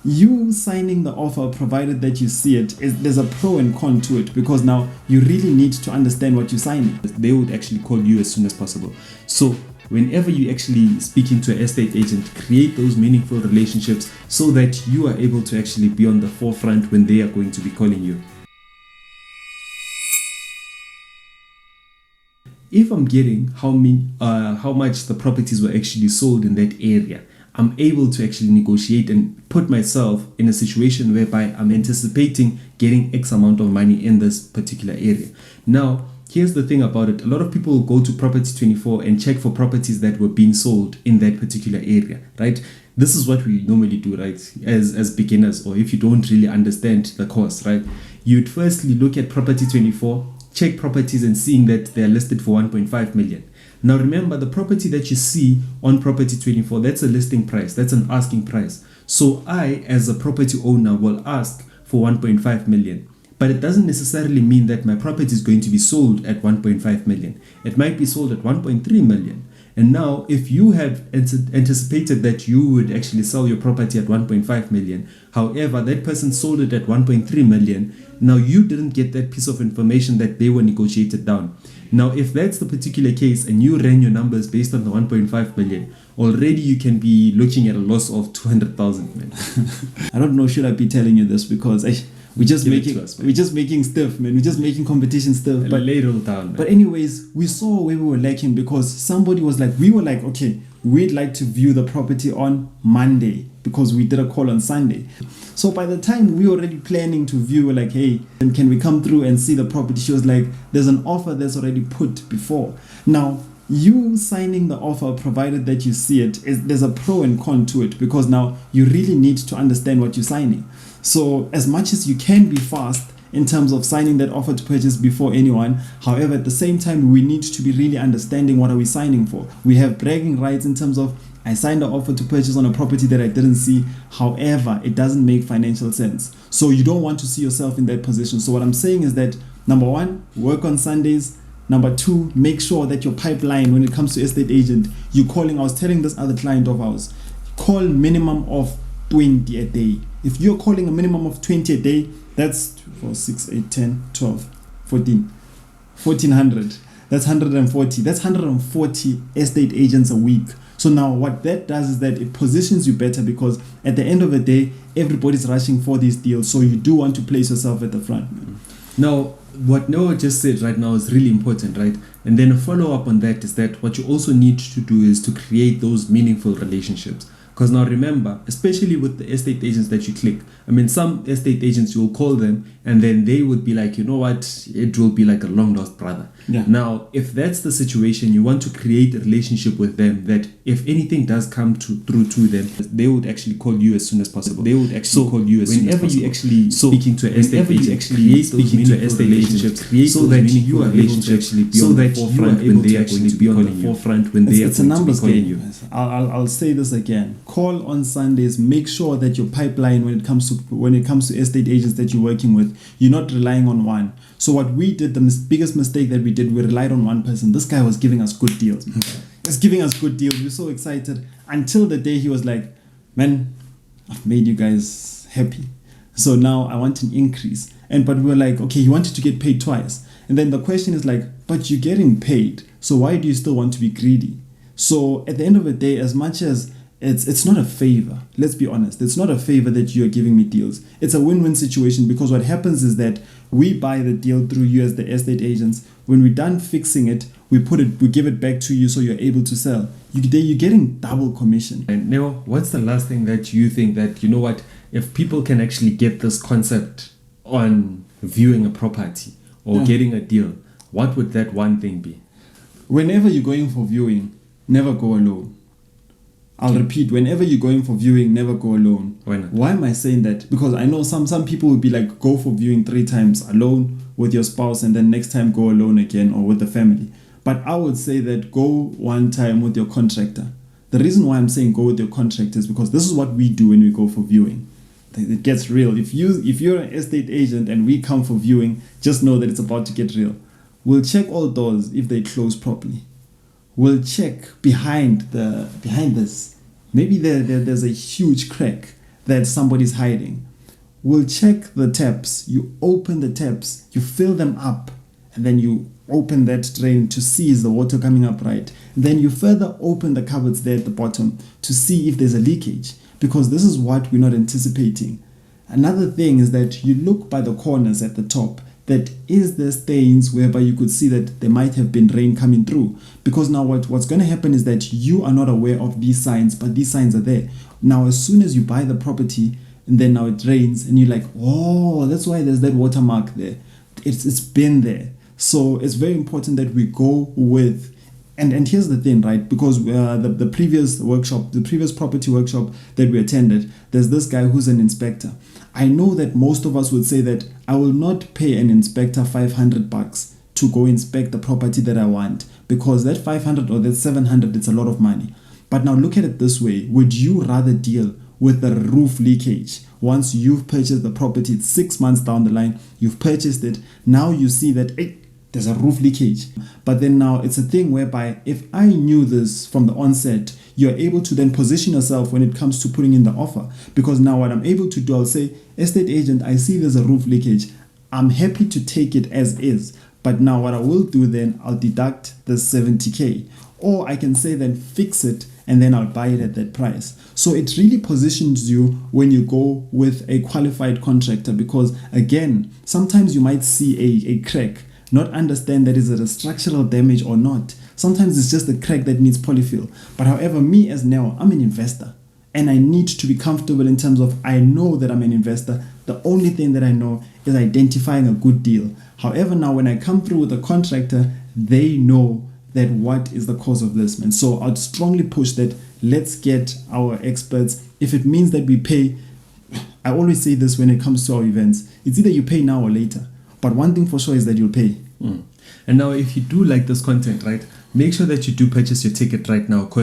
you signing the offer, provided that you see it, there's a pro and con to it, because now you really need to understand what you're signing. They would actually call you as soon as possible. So whenever you actually speaking to an estate agent, create those meaningful relationships so that you are able to actually be on the forefront when they are going to be calling you. If I'm getting how much the properties were actually sold in that area, I'm able to actually negotiate and put myself in a situation whereby I'm anticipating getting X amount of money in this particular area. Now, here's the thing about it. A lot of people go to Property 24 and check for properties that were being sold in that particular area, right? This is what we normally do, right? As beginners, or if you don't really understand the course, right? You'd firstly look at Property 24, check properties and seeing that they're listed for 1.5 million. Now remember, the property that you see on Property 24, that's a listing price, that's an asking price. So I, as a property owner, will ask for 1.5 million. But it doesn't necessarily mean that my property is going to be sold at 1.5 million. It might be sold at 1.3 million. And now, if you have anticipated that you would actually sell your property at 1.5 million, however, that person sold it at 1.3 million, now you didn't get that piece of information that they were negotiated down. Now, if that's the particular case and you ran your numbers based on the 1.5 million, already you can be looking at a loss of 200,000, man. I don't know, should I be telling you this, because we're just making stuff, man. We're just making competition stuff. But lay it all down, man. But anyways, we saw where we were lacking, because somebody was like, we were like, okay, we'd like to view the property on Monday, because we did a call on Sunday. So by the time we were already planning to view, we're like, hey, and can we come through and see the property? She was like, there's an offer that's already put before. Now, you signing the offer, provided that you see it, there's a pro and con to it, because now you really need to understand what you're signing. So as much as you can be fast in terms of signing that offer to purchase before anyone, however, at the same time, we need to be really understanding what are we signing for. We have bragging rights in terms of, I signed an offer to purchase on a property that I didn't see. However, it doesn't make financial sense. So you don't want to see yourself in that position. So what I'm saying is that, number one, work on Sundays. Number two, make sure that your pipeline, when it comes to estate agent, you're calling. I was telling this other client of ours, call minimum of 20 a day. If you're calling a minimum of 20 a day, that's 4, 6, 8, 10, 12, 14, 1400. That's 140. That's 140 estate agents a week. So now what that does is that it positions you better, because at the end of the day, everybody's rushing for these deals. So you do want to place yourself at the front, man. Now, what Noah just said right now is really important, right? And then a follow-up on that is that what you also need to do is to create those meaningful relationships. Because now remember, especially with the estate agents that you click, I mean, some estate agents, you'll call them and then they would be like, you know what, it will be like a long lost brother. Yeah. Now, if that's the situation, you want to create a relationship with them that if anything does come through to them, they would actually call you as soon as possible. They would actually call you as soon as possible. Whenever you actually speaking to an estate agent, create speaking to estate agents, create so that you are able to actually be on the forefront when they are going to be on the forefront when they are going to be calling you. I'll say this again. Call on Sundays. Make sure that your pipeline, when it comes to estate agents that you're working with, you're not relying on one. So what we did, the biggest mistake that we did, we relied on one person. This guy was giving us good deals. He's giving us good deals. We're so excited until the day he was like, man, I've made you guys happy. So now I want an increase. But we were like, okay, he wanted to get paid twice. And then the question is like, but you're getting paid. So why do you still want to be greedy? So at the end of the day, as much as it's not a favor, let's be honest, it's not a favor that you are giving me deals. It's a win-win situation, because what happens is that we buy the deal through you as the estate agents. When we're done fixing it, we give it back to you so you're able to sell. You're getting double commission. And now, what's the last thing that you think that, you know what, if people can actually get this concept on viewing a property or getting a deal, what would that one thing be? Whenever you're going for viewing, never go alone. I'll repeat, whenever you're going for viewing, never go alone. Why not? Why am I saying that? Because I know some people would be like, go for viewing 3 times alone with your spouse, and then next time go alone again or with the family. But I would say that go 1 time with your contractor. The reason why I'm saying go with your contractor is because this is what we do when we go for viewing. It gets real. If you're an estate agent and we come for viewing, just know that it's about to get real. We'll check all doors if they close properly. We'll check behind this. Maybe there's a huge crack. that somebody's hiding. We'll check the taps. You open the taps, you fill them up, and then you open that drain to see is the water coming up right. Then you further open the cupboards there at the bottom to see if there's a leakage, because this is what we're not anticipating. Another thing is that you look by the corners at the top. That is the stains whereby you could see that there might have been rain coming through. Because now what's going to happen is that you are not aware of these signs, but these signs are there. Now, as soon as you buy the property, and then now it rains, and you're like, oh, that's why there's that watermark there. It's been there. So it's very important that we go with, and here's the thing, right? Because the previous property workshop that we attended, there's this guy who's an inspector. I know that most of us would say that I will not pay an inspector $500 to go inspect the property that I want, because that 500 or that 700, it's a lot of money. But now look at it this way. Would you rather deal with the roof leakage once you've purchased the property? It's 6 months down the line, you've purchased it, now you see that there's a roof leakage. But then now it's a thing whereby if I knew this from the onset, you're able to then position yourself when it comes to putting in the offer. Because now what I'm able to do, I'll say, estate agent, I see there's a roof leakage. I'm happy to take it as is. But now what I will do then, I'll deduct the 70K. Or I can say then fix it and then I'll buy it at that price. So it really positions you when you go with a qualified contractor, because again, sometimes you might see a crack, not understand that is it a structural damage or not. Sometimes it's just a crack that needs polyfill. But however, me as Neo, I'm an investor and I need to be comfortable in terms of I know that I'm an investor. The only thing that I know is identifying a good deal. However, now when I come through with a contractor, they know that what is the cause of this, man. So I'd strongly push that let's get our experts. If it means that we pay, I always say this when it comes to our events, it's either you pay now or later. But one thing for sure is that you'll pay. And now if you do like this content, right, make sure that you do purchase your ticket right now.